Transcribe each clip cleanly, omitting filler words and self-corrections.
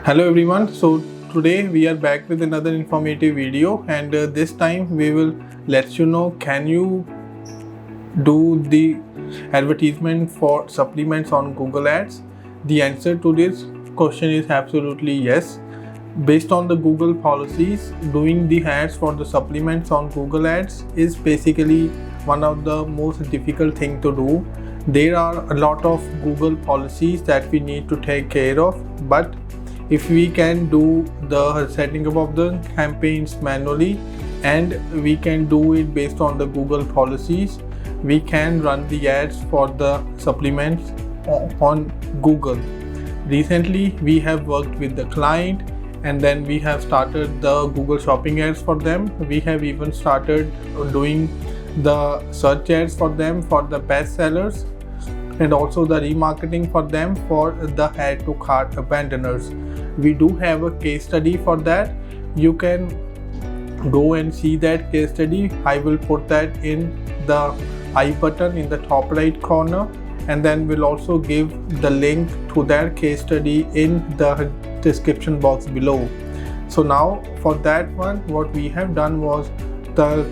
Hello everyone, so today we are back with another informative video, and this time we will let you know, can you do the advertisement for supplements on Google Ads? The answer to this question is absolutely yes. Based on the Google policies, doing the ads for the supplements on Google Ads is basically one of the most difficult thing to do. There are a lot of Google policies that we need to take care of, but if we can do the setting up of the campaigns manually and we can do it based on the Google policies, we can run the ads for the supplements on Google. Recently we have worked with the client and then we have started the Google shopping ads for them. We have even started doing the search ads for them for the best sellers and also the remarketing for them for the add to cart abandoners. We do have a case study for that. You can go and see that case study. I will put that in the I button in the top right corner, and then we'll also give the link to that case study in the description box below. So now for that one, what we have done was the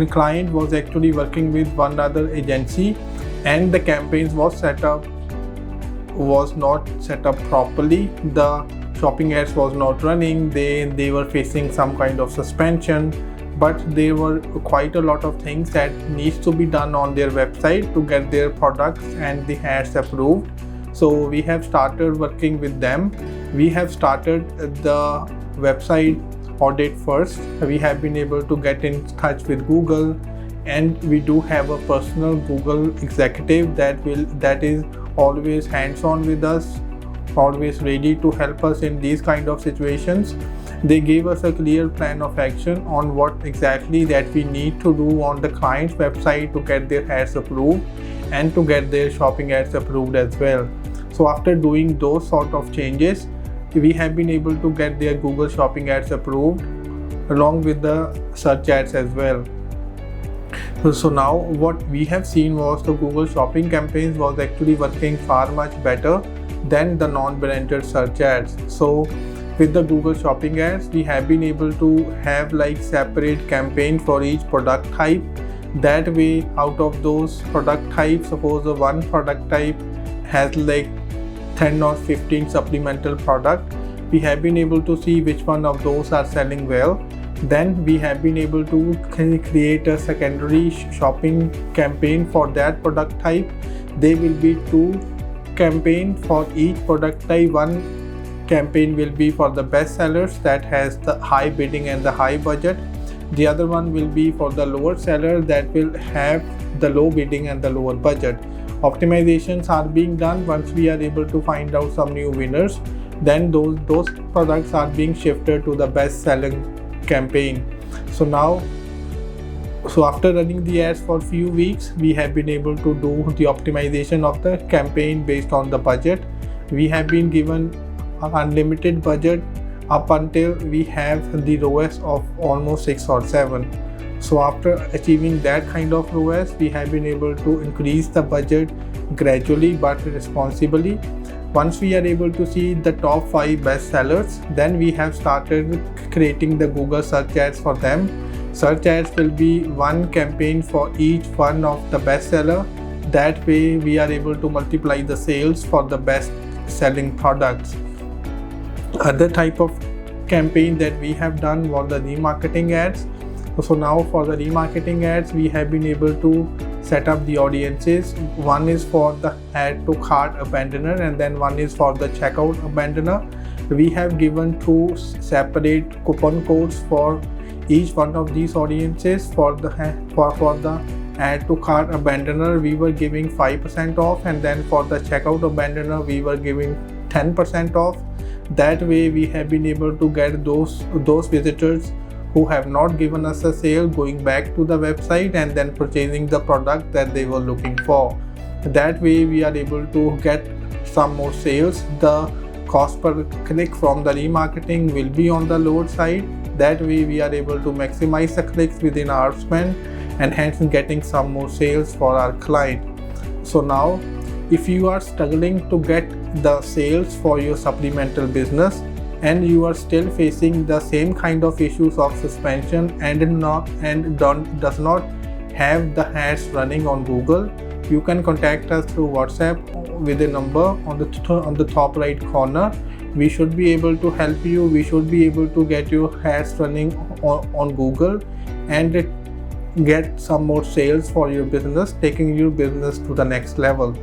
client was actually working with one other agency and the campaigns was not set up properly. The shopping ads was not running. They were facing some kind of suspension, but there were quite a lot of things that needs to be done on their website to get their products and the ads approved. So we have started working with them. We have started the website audit first. We have been able to get in touch with Google, and we do have a personal Google executive that is always hands-on with us, always ready to help us in these kind of situations. They gave us a clear plan of action on what exactly that we need to do on the client's website to get their ads approved and to get their shopping ads approved as well. So after doing those sort of changes, we have been able to get their Google shopping ads approved along with the search ads as well. So now what we have seen was the Google shopping campaigns was actually working far much better than the non-branded search ads. So with the Google shopping ads, we have been able to have like separate campaign for each product type. That way, out of those product types, suppose the one product type has like 10 or 15 supplemental product, we have been able to see which one of those are selling well. Then we have been able to create a secondary shopping campaign for that product type. There will be two campaigns for each product type. One campaign will be for the best sellers that has the high bidding and the high budget. The other one will be for the lower seller that will have the low bidding and the lower budget. Optimizations are being done. Once we are able to find out some new winners, then those products are being shifted to the best selling campaign. So after running the ads for a few weeks, we have been able to do the optimization of the campaign based on the budget. We have been given an unlimited budget up until we have the ROAS of almost 6 or 7. So after achieving that kind of ROAS, we have been able to increase the budget gradually but responsibly. Once we are able to see the top 5 best sellers, then we have started creating the Google search ads for them. Search ads will be one campaign for each one of the best seller. That way we are able to multiply the sales for the best selling products. Other type of campaign that we have done was the remarketing ads. So now for the remarketing ads, we have been able to set up the audiences. One is for the add to cart abandoner and then one is for the checkout abandoner. We have given 2 separate coupon codes for each one of these audiences. For the add to cart abandoner, we were giving 5% off, and then for the checkout abandoner, we were giving 10% off. That way we have been able to get those visitors who have not given us a sale going back to the website and then purchasing the product that they were looking for. That way we are able to get some more sales. The cost per click from the remarketing will be on the lower side. That way we are able to maximize the clicks within our spend and hence getting some more sales for our client. So now if you are struggling to get the sales for your supplemental business and you are still facing the same kind of issues of suspension and does not have the ads running on Google, you can contact us through WhatsApp with a number on the top right corner. We should be able to help you. We should be able to get your ads running on Google and get some more sales for your business, taking your business to the next level.